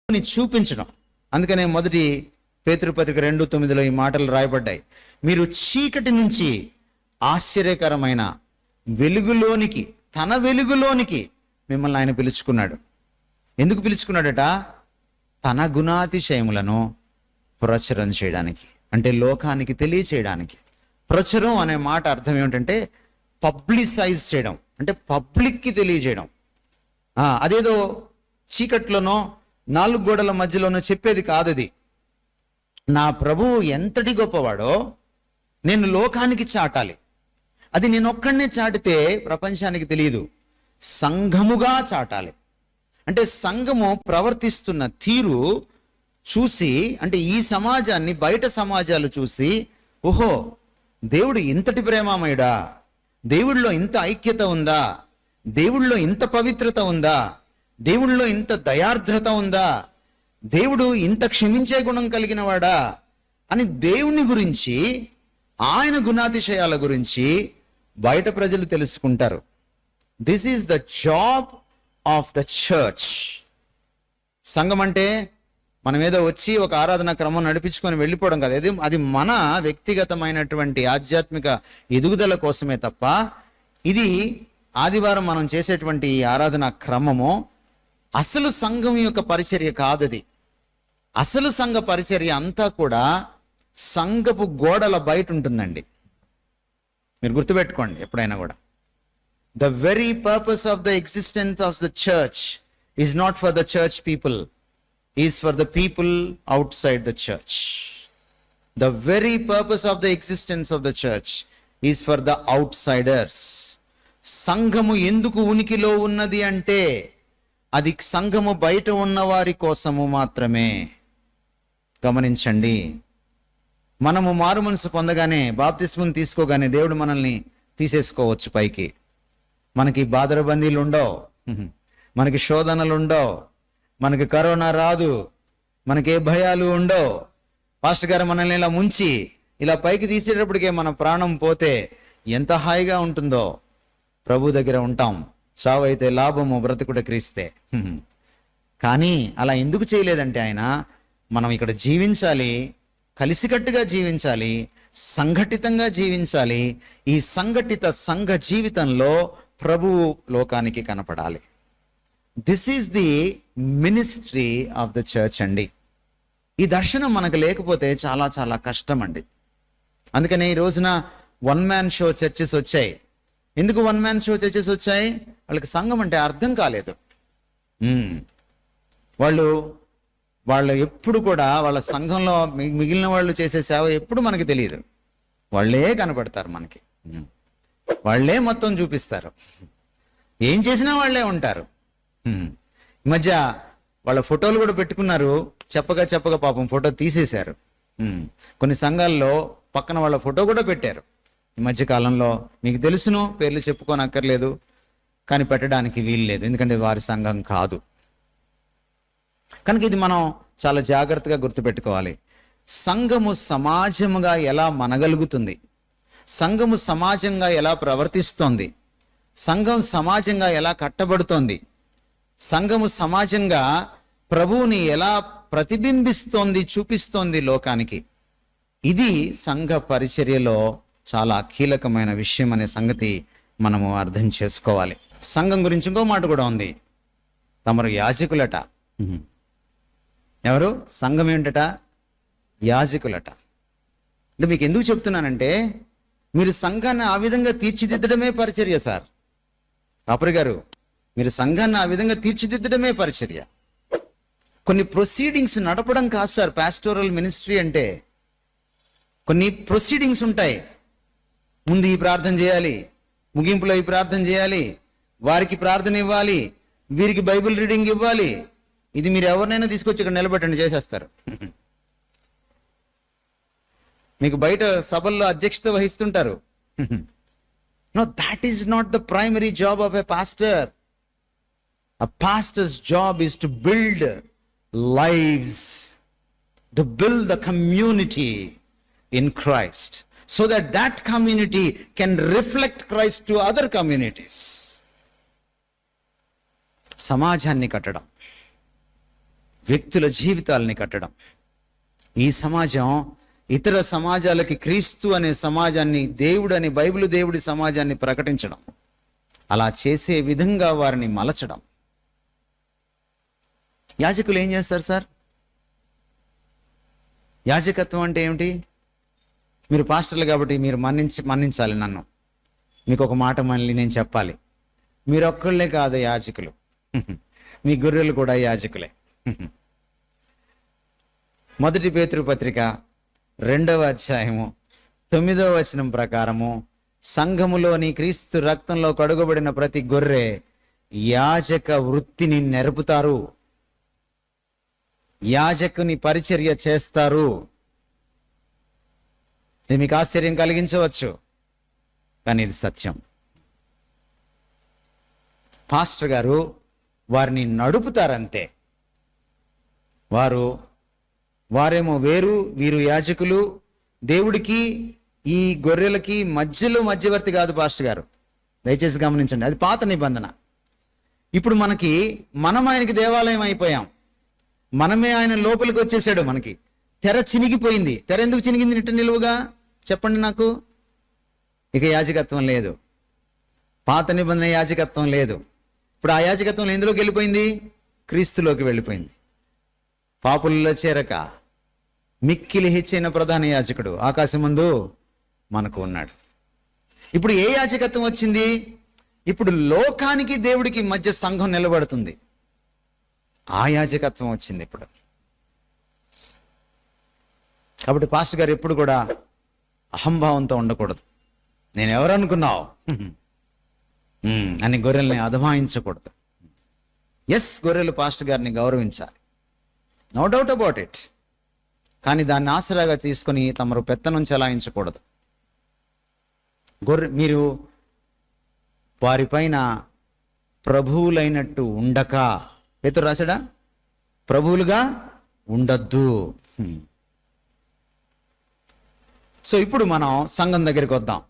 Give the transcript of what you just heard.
చూపించడం. అందుకనే మొదటి పేతురుపత్రిక 2:9 ఈ మాటలు రాయబడ్డాయి. మీరు చీకటి నుంచి ఆశ్చర్యకరమైన వెలుగులోనికి, తన వెలుగులోనికి మిమ్మల్ని ఆయన పిలుచుకున్నాడు. ఎందుకు పిలుచుకున్నాడట? తన గుణాతిశయములను ప్రచురం చేయడానికి, అంటే లోకానికి తెలియచేయడానికి. ప్రచురం అనే మాట అర్థం ఏమిటంటే పబ్లిసైజ్ చేయడం, అంటే పబ్లిక్కి తెలియజేయడం. అదేదో చీకట్లోనో 4 గోడల మధ్యలోనో చెప్పేది కాదు. అది నా ప్రభువు ఎంతటి గొప్పవాడో నేను లోకానికి చాటాలి. అది నేను ఒక్కడనే చాటితే ప్రపంచానికి తెలియదు, సంఘముగా చాటాలి. అంటే సంఘము ప్రవర్తిస్తున్న తీరు చూసి, అంటే ఈ సమాజాన్ని బయట సమాజాలు చూసి, ఓహో దేవుడు ఇంతటి ప్రేమామయుడా, దేవుడిలో ఇంత ఐక్యత ఉందా, దేవుడిలో ఇంత పవిత్రత ఉందా, దేవుడిలో ఇంత దయార్ద్రత ఉందా, దేవుడు ఇంత క్షమించే గుణం కలిగిన వాడా అని దేవుని గురించి, ఆయన గుణాతిశయాల గురించి బయట ప్రజలు తెలుసుకుంటారు. This is the job of the church. సంఘం అంటే మనం ఏదో వచ్చి ఒక ఆరాధన క్రమం నడిపించుకొని వెళ్ళిపోవడం కాదు. అది మన వ్యక్తిగతమైనటువంటి ఆధ్యాత్మిక ఎదుగుదల కోసమే తప్ప, ఇది ఆదివారం మనం చేసేటువంటి ఈ ఆరాధన క్రమము అసలు సంఘం యొక్క పరిచర్య కాదు. అసలు సంఘ పరిచర్య అంతా కూడా సంఘపు గోడల బయట ఉంటుందండి. మీరు గుర్తుపెట్టుకోండి ఎప్పుడైనా కూడా. The very purpose of the existence of the church is not for the church people, is for the people outside the church. The very purpose of the existence of the church is for the అవుట్ సైడర్స్. సంఘము ఎందుకు ఉనికిలో ఉన్నది అంటే అది సంఘము బయట ఉన్న వారి కోసము మాత్రమే. గమనించండి, మనము మారు మనసు పొందగానే, బాప్తిస్మం తీసుకోగానే దేవుడు మనల్ని తీసేసుకోవచ్చు పైకి. మనకి బాదరబందీలు ఉండవు, మనకి శోధనలు ఉండవు, మనకి కరోనా రాదు, మనకి ఏ భయాలు ఉండవు. పాస్టర్ గారు మనల్ని ఇలా ముంచి ఇలా పైకి తీసేటప్పటికే మన ప్రాణం పోతే ఎంత హాయిగా ఉంటుందో. ప్రభు దగ్గర ఉంటాం. చావైతే లాభము, బ్రతుకుట క్రీస్తే. కానీ అలా ఎందుకు చేయలేదంటే ఆయన, మనం ఇక్కడ జీవించాలి, కలిసికట్టుగా జీవించాలి, సంఘటితంగా జీవించాలి. ఈ సంఘటిత సంఘ జీవితంలో ప్రభువు లోకానికి కనపడాలి. This is the ministry of the church అండి. ఈ దర్శనం మనకు లేకపోతే చాలా చాలా కష్టం అండి. అందుకనే ఈ రోజున 1 man షో చర్చెస్ వచ్చాయి. ఎందుకు 1 man షో చర్చెస్ వచ్చాయి? వాళ్ళకి సంఘం అంటే అర్థం కాలేదు. వాళ్ళు ఎప్పుడు కూడా వాళ్ళ సంఘంలో మిగిలిన వాళ్ళు చేసే సేవ ఎప్పుడు మనకి తెలియదు. వాళ్ళే కనపడతారు మనకి, వాళ్ళే మొత్తం చూపిస్తారు, ఏం చేసినా వాళ్ళే ఉంటారు. ఈ మధ్య వాళ్ళ ఫోటోలు కూడా పెట్టుకున్నారు. చెప్పగా పాపం ఫోటో తీసేశారు. కొన్ని సంఘాల్లో పక్కన వాళ్ళ ఫోటో కూడా పెట్టారు ఈ మధ్య కాలంలో. మీకు తెలుసును, పేర్లు చెప్పుకోనక్కర్లేదు, కానీ పెట్టడానికి వీలు లేదు, ఎందుకంటే వారి సంఘం కాదు. కనుక ఇది మనం చాలా జాగ్రత్తగా గుర్తుపెట్టుకోవాలి. సంఘము సమాజముగా ఎలా మనగలుగుతుంది, సంఘము సమాజంగా ఎలా ప్రవర్తిస్తోంది, సంఘం సమాజంగా ఎలా కట్టబడుతోంది, సంఘము సమాజంగా ప్రభువుని ఎలా ప్రతిబింబిస్తోంది, చూపిస్తోంది లోకానికి. ఇది సంఘ పరిచర్యలో చాలా కీలకమైన విషయం అనే సంగతి మనము అర్థం చేసుకోవాలి. సంఘం గురించి ఇంకో మాట కూడా ఉంది. తమరు యాజకులట. ఎవరు? సంఘం ఏంటట? యాజకులట. అంటే మీకు ఎందుకు చెప్తున్నానంటే, మీరు సంఘాన్ని ఆ విధంగా తీర్చిదిద్దడమే పరిచర్య సార్. కాపరి గారు, మీరు సంఘాన్ని ఆ విధంగా తీర్చిదిద్దడమే పరిచర్య. కొన్ని ప్రొసీడింగ్స్ నడపడం కాదు సార్ పాస్టోరల్ మినిస్ట్రీ అంటే. కొన్ని ప్రొసీడింగ్స్ ఉంటాయి. ముందు ఈ ప్రార్థన చేయాలి, ముగింపులో ఈ ప్రార్థన చేయాలి, వారికి ప్రార్థన ఇవ్వాలి, వీరికి బైబిల్ రీడింగ్ ఇవ్వాలి. ఇది మీరు ఎవరినైనా తీసుకొచ్చి ఇక్కడ నిలబెట్టండి, చేసేస్తారు. మీకు బయట సభల్లో అధ్యక్షత వహిస్తుంటారు. No, that is not the primary job of a pastor. A pastor's job is to build lives, to build the community in Christ, so that that community can reflect Christ to other communities. సమాజాన్ని కట్టడం, వ్యక్తుల జీవితాలని కట్టడం. ఈ సమాజం ఇతర సమాజాలకి క్రీస్తు అనే సమాజాన్ని, దేవుడు అనే బైబిల్ దేవుడి సమాజాన్ని ప్రకటించడం, అలా చేసే విధంగా వారిని మలచడం. యాజకులు ఏం చేస్తారు సార్? యాజకత్వం అంటే ఏమిటి? మీరు పాస్టర్లు కాబట్టి మీరు మన్నించాలి నన్ను. మీకు ఒక మాట మళ్ళీ నేను చెప్పాలి. మీరు ఒక్కళ్ళే కాదు యాజకులు, మీ గొర్రెలు కూడా యాజకులే. మొదటి పేతురు పత్రిక 2వ అధ్యాయము 9వ వచనం ప్రకారము సంఘములోని క్రీస్తు రక్తంలో కడుగబడిన ప్రతి గొర్రె యాజక వృత్తిని నెరుపుతారు, యాజకుని పరిచర్య చేస్తారు. ఇది మీకు ఆశ్చర్యం కలిగించవచ్చు, కానీ ఇది సత్యం. పాస్టర్ గారు వారిని నడుపుతారంతే. వారేమో వేరు, వీరు యాజకులు. దేవుడికి ఈ గొర్రెలకి మధ్యలో మధ్యవర్తి కాదు పాస్టర్ గారు, దయచేసి గమనించండి. అది పాత నిబంధన. ఇప్పుడు మనం ఆయనకి దేవాలయం అయిపోయాం. మనమే ఆయన లోపలికి వచ్చేసాడు. మనకి తెర చినిగిపోయింది. తెర ఎందుకు చినిగింది నిట్ట నిలువుగా? చెప్పండి నాకు. ఇక యాజకత్వం లేదు, పాత నిబంధన యాజకత్వం లేదు. ఇప్పుడు ఆ యాజకత్వం ఎందులోకి వెళ్ళిపోయింది? క్రీస్తులోకి వెళ్ళిపోయింది. పాపులలో చేరక మిక్కిలి హెచ్చైన ప్రధాన యాజకుడు ఆకాశమందు మనకు ఉన్నాడు. ఇప్పుడు ఏ యాజకత్వం వచ్చింది? ఇప్పుడు లోకానికి దేవుడికి మధ్య సంఘం నిలబడుతుంది. ఆ యాజకత్వం వచ్చింది ఇప్పుడు. కాబట్టి పాస్టర్ గారు ఎప్పుడు కూడా అహంభావంతో ఉండకూడదు. నేను ఎవరనుకున్నావు అని గొర్రెల్ని అధమాయించకూడదు. ఎస్, గొర్రెలు పాస్టర్ గారిని గౌరవించాలి, నో డౌట్ అబౌట్ ఇట్. కానీ దాన్ని ఆసరాగా తీసుకొని తమరు పెత్తనం చెలాయించకూడదు. మీరు వారిపైన ప్రభువులైనట్టు ఉండక, పేతురు రాశాడా? ప్రభువులుగా ఉండద్దు. సో ఇప్పుడు మనం సంఘం దగ్గరికి వద్దాం.